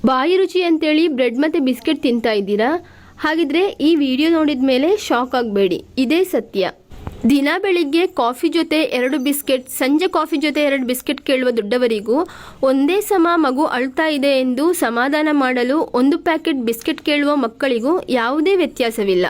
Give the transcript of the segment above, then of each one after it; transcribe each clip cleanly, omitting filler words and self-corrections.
ಬಾಯಿ ರುಚಿ ಅಂತೇಳಿ ಬ್ರೆಡ್ ಮತ್ತು ಬಿಸ್ಕೆಟ್ ತಿಂತಾ ಇದ್ದೀರಾ? ಹಾಗಿದ್ರೆ ಈ ವಿಡಿಯೋ ನೋಡಿದ ಮೇಲೆ ಶಾಕ್ ಆಗಬೇಡಿ, ಇದೇ ಸತ್ಯ. ದಿನ ಬೆಳಿಗ್ಗೆ ಕಾಫಿ ಜೊತೆ 2 ಬಿಸ್ಕೆಟ್, ಸಂಜೆ ಕಾಫಿ ಜೊತೆ 2 ಬಿಸ್ಕೆಟ್ ಕೇಳುವ ದೊಡ್ಡವರಿಗೂ ಒಂದೇ ಸಮ ಮಗು ಅಳ್ತಾ ಇದೆ ಎಂದು ಸಮಾಧಾನ ಮಾಡಲು 1 ಪ್ಯಾಕೆಟ್ ಬಿಸ್ಕೆಟ್ ಕೇಳುವ ಮಕ್ಕಳಿಗೂ ಯಾವುದೇ ವ್ಯತ್ಯಾಸವಿಲ್ಲ.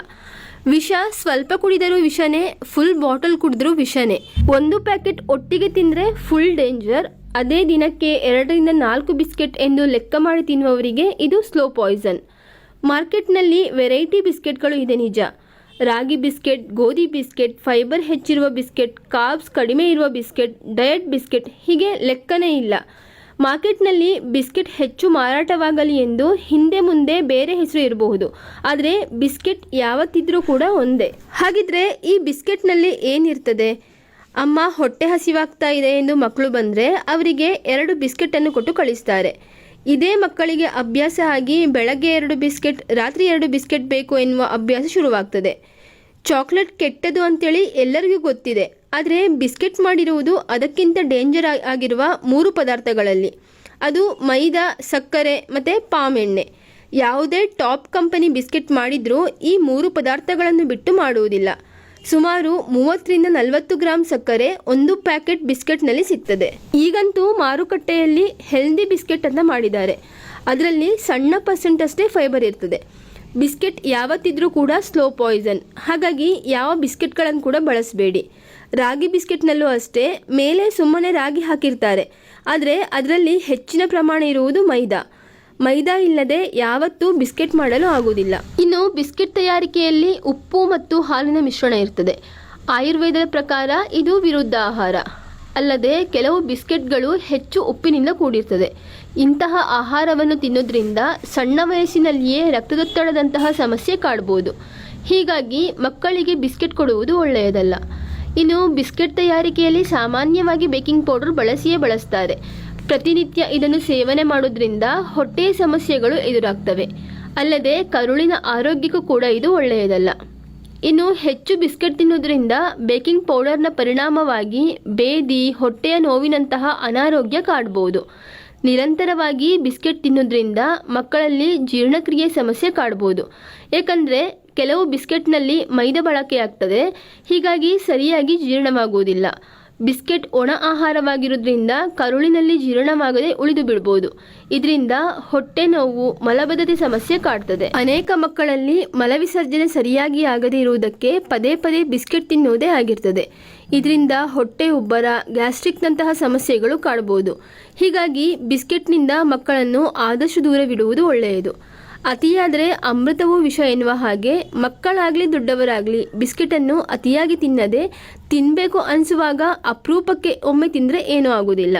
ವಿಷ ಸ್ವಲ್ಪ ಕುಡಿದರೂ ವಿಷನೇ, ಫುಲ್ ಬಾಟಲ್ ಕುಡಿದ್ರೂ ವಿಷನೇ. 1 ಪ್ಯಾಕೆಟ್ ಒಟ್ಟಿಗೆ ತಿಂದರೆ ಫುಲ್ ಡೇಂಜರ್. ಅದೇ ದಿನಕ್ಕೆ 2 ರಿಂದ 4 ಬಿಸ್ಕೆಟ್ ಎಂದು ಲೆಕ್ಕ ಮಾಡಿ ತಿನ್ನುವವರಿಗೆ ಇದು ಸ್ಲೋ ಪಾಯ್ಸನ್. ಮಾರ್ಕೆಟ್ನಲ್ಲಿ ವೆರೈಟಿ ಬಿಸ್ಕೆಟ್ಗಳು ಇದೆ ನಿಜ. ರಾಗಿ ಬಿಸ್ಕೆಟ್, ಗೋಧಿ ಬಿಸ್ಕೆಟ್, ಫೈಬರ್ ಹೆಚ್ಚಿರುವ ಬಿಸ್ಕೆಟ್, ಕಾರ್ಬ್ಸ್ ಕಡಿಮೆ ಇರುವ ಬಿಸ್ಕೆಟ್, ಡಯಟ್ ಬಿಸ್ಕೆಟ್, ಹೀಗೆ ಲೆಕ್ಕನೇ ಇಲ್ಲ. ಮಾರ್ಕೆಟ್ನಲ್ಲಿ ಬಿಸ್ಕೆಟ್ ಹೆಚ್ಚು ಮಾರಾಟವಾಗಲಿ ಎಂದು ಹಿಂದೆ ಮುಂದೆ ಬೇರೆ ಹೆಸರು ಇರಬಹುದು, ಆದರೆ ಬಿಸ್ಕೆಟ್ ಯಾವತ್ತಿದ್ರೂ ಕೂಡ ಒಂದೇ. ಹಾಗಿದ್ರೆ ಈ ಬಿಸ್ಕೆಟ್ನಲ್ಲಿ ಏನಿರ್ತದೆ? ಅಮ್ಮ ಹೊಟ್ಟೆ ಹಸಿವಾಗ್ತಾ ಇದೆ ಎಂದು ಮಕ್ಕಳು ಬಂದರೆ ಅವರಿಗೆ 2 ಬಿಸ್ಕೆಟನ್ನು ಕೊಟ್ಟು ಕಳಿಸ್ತಾರೆ. ಇದೇ ಮಕ್ಕಳಿಗೆ ಅಭ್ಯಾಸ ಆಗಿ ಬೆಳಗ್ಗೆ 2 ಬಿಸ್ಕೆಟ್, ರಾತ್ರಿ 2 ಬಿಸ್ಕೆಟ್ ಬೇಕು ಎನ್ನುವ ಅಭ್ಯಾಸ ಶುರುವಾಗ್ತದೆ. ಚಾಕ್ಲೇಟ್ ಕೆಟ್ಟದು ಅಂತೇಳಿ ಎಲ್ಲರಿಗೂ ಗೊತ್ತಿದೆ, ಆದರೆ ಬಿಸ್ಕೆಟ್ ಮಾಡಿರುವುದು ಅದಕ್ಕಿಂತ ಡೇಂಜರ್ ಆಗಿರುವ 3 ಪದಾರ್ಥಗಳಲ್ಲಿ. ಅದು ಮೈದಾ, ಸಕ್ಕರೆ ಮತ್ತು ಪಾಮ್ ಎಣ್ಣೆ. ಯಾವುದೇ ಟಾಪ್ ಕಂಪನಿ ಬಿಸ್ಕೆಟ್ ಮಾಡಿದರೂ ಈ 3 ಪದಾರ್ಥಗಳನ್ನು ಬಿಟ್ಟು ಮಾಡುವುದಿಲ್ಲ. ಸುಮಾರು 30 ರಿಂದ 40 ಗ್ರಾಂ ಸಕ್ಕರೆ 1 ಪ್ಯಾಕೆಟ್ ಬಿಸ್ಕೆಟ್ನಲ್ಲಿ ಸಿಗ್ತದೆ. ಈಗಂತೂ ಮಾರುಕಟ್ಟೆಯಲ್ಲಿ ಹೆಲ್ದಿ ಬಿಸ್ಕೆಟ್ ಅಂತ ಮಾಡಿದ್ದಾರೆ. ಅದರಲ್ಲಿ ಸಣ್ಣ ಪರ್ಸೆಂಟ್ ಅಷ್ಟೇ ಫೈಬರ್ ಇರ್ತದೆ. ಬಿಸ್ಕೆಟ್ ಯಾವತ್ತಿದ್ರೂ ಕೂಡ ಸ್ಲೋ ಪಾಯ್ಸನ್. ಹಾಗಾಗಿ ಯಾವ ಬಿಸ್ಕೆಟ್ಗಳನ್ನು ಕೂಡ ಬಳಸಬೇಡಿ. ರಾಗಿ ಬಿಸ್ಕೆಟ್ನಲ್ಲೂ ಅಷ್ಟೇ, ಮೇಲೆ ಸುಮ್ಮನೆ ರಾಗಿ ಹಾಕಿರ್ತಾರೆ, ಆದರೆ ಅದರಲ್ಲಿ ಹೆಚ್ಚಿನ ಪ್ರಮಾಣ ಇರುವುದು ಮೈದಾ ಇಲ್ಲದೆ ಯಾವತ್ತೂ ಬಿಸ್ಕೆಟ್ ಮಾಡಲು ಆಗುವುದಿಲ್ಲ. ಇನ್ನು ಬಿಸ್ಕೆಟ್ ತಯಾರಿಕೆಯಲ್ಲಿ ಉಪ್ಪು ಮತ್ತು ಹಾಲಿನ ಮಿಶ್ರಣ ಇರ್ತದೆ. ಆಯುರ್ವೇದದ ಪ್ರಕಾರ ಇದು ವಿರುದ್ಧ ಆಹಾರ. ಅಲ್ಲದೆ ಕೆಲವು ಬಿಸ್ಕೆಟ್ಗಳು ಹೆಚ್ಚು ಉಪ್ಪಿನಿಂದ ಕೂಡಿರ್ತದೆ. ಇಂತಹ ಆಹಾರವನ್ನು ತಿನ್ನೋದ್ರಿಂದ ಸಣ್ಣ ವಯಸ್ಸಿನಲ್ಲಿಯೇ ರಕ್ತದೊತ್ತಡದಂತಹ ಸಮಸ್ಯೆ ಕಾಡಬಹುದು. ಹೀಗಾಗಿ ಮಕ್ಕಳಿಗೆ ಬಿಸ್ಕೆಟ್ ಕೊಡುವುದು ಒಳ್ಳೆಯದಲ್ಲ. ಇನ್ನು ಬಿಸ್ಕೆಟ್ ತಯಾರಿಕೆಯಲ್ಲಿ ಸಾಮಾನ್ಯವಾಗಿ ಬೇಕಿಂಗ್ ಪೌಡರ್ ಬಳಸ್ತಾರೆ. ಪ್ರತಿನಿತ್ಯ ಇದನ್ನು ಸೇವನೆ ಮಾಡೋದ್ರಿಂದ ಹೊಟ್ಟೆಯ ಸಮಸ್ಯೆಗಳು ಎದುರಾಗ್ತವೆ. ಅಲ್ಲದೆ ಕರುಳಿನ ಆರೋಗ್ಯಕ್ಕೂ ಕೂಡ ಇದು ಒಳ್ಳೆಯದಲ್ಲ. ಇನ್ನು ಹೆಚ್ಚು ಬಿಸ್ಕೆಟ್ ತಿನ್ನೋದ್ರಿಂದ ಬೇಕಿಂಗ್ ಪೌಡರ್ನ ಪರಿಣಾಮವಾಗಿ ಬೇದಿ, ಹೊಟ್ಟೆಯ ನೋವಿನಂತಹ ಅನಾರೋಗ್ಯ ಕಾಡಬಹುದು. ನಿರಂತರವಾಗಿ ಬಿಸ್ಕೆಟ್ ತಿನ್ನೋದ್ರಿಂದ ಮಕ್ಕಳಲ್ಲಿ ಜೀರ್ಣಕ್ರಿಯೆ ಸಮಸ್ಯೆ ಕಾಡಬಹುದು. ಏಕೆಂದರೆ ಕೆಲವು ಬಿಸ್ಕೆಟ್ನಲ್ಲಿ ಮೈದಾ ಬಳಕೆಯಾಗ್ತದೆ, ಹೀಗಾಗಿ ಸರಿಯಾಗಿ ಜೀರ್ಣವಾಗುವುದಿಲ್ಲ. ಬಿಸ್ಕೆಟ್ ಒಣ ಆಹಾರವಾಗಿರೋದ್ರಿಂದ ಕರುಳಿನಲ್ಲಿ ಜೀರ್ಣವಾಗದೆ ಉಳಿದು ಬಿಡಬಹುದು. ಇದರಿಂದ ಹೊಟ್ಟೆ ನೋವು, ಮಲಬದ್ಧತೆ ಸಮಸ್ಯೆ ಕಾಡ್ತದೆ. ಅನೇಕ ಮಕ್ಕಳಲ್ಲಿ ಮಲವಿಸರ್ಜನೆ ಸರಿಯಾಗಿ ಆಗದೇ ಇರುವುದಕ್ಕೆ ಪದೇ ಪದೇ ಬಿಸ್ಕೆಟ್ ತಿನ್ನುವುದೇ ಆಗಿರ್ತದೆ. ಇದರಿಂದ ಹೊಟ್ಟೆ ಉಬ್ಬರ, ಗ್ಯಾಸ್ಟ್ರಿಕ್ನಂತಹ ಸಮಸ್ಯೆಗಳು ಕಾಡಬಹುದು. ಹೀಗಾಗಿ ಬಿಸ್ಕೆಟ್ನಿಂದ ಮಕ್ಕಳನ್ನು ಆದಷ್ಟು ದೂರವಿಡುವುದು ಒಳ್ಳೆಯದು. ಅತಿಯಾದರೆ ಅಮೃತವೂ ವಿಷ ಎನ್ನುವ ಹಾಗೆ ಮಕ್ಕಳಾಗಲಿ ದೊಡ್ಡವರಾಗಲಿ ಬಿಸ್ಕೆಟನ್ನು ಅತಿಯಾಗಿ ತಿನ್ನದೆ, ತಿನ್ನಬೇಕು ಅನಿಸುವಾಗ ಅಪರೂಪಕ್ಕೆ ಒಮ್ಮೆ ತಿಂದರೆ ಏನೂ ಆಗುವುದಿಲ್ಲ.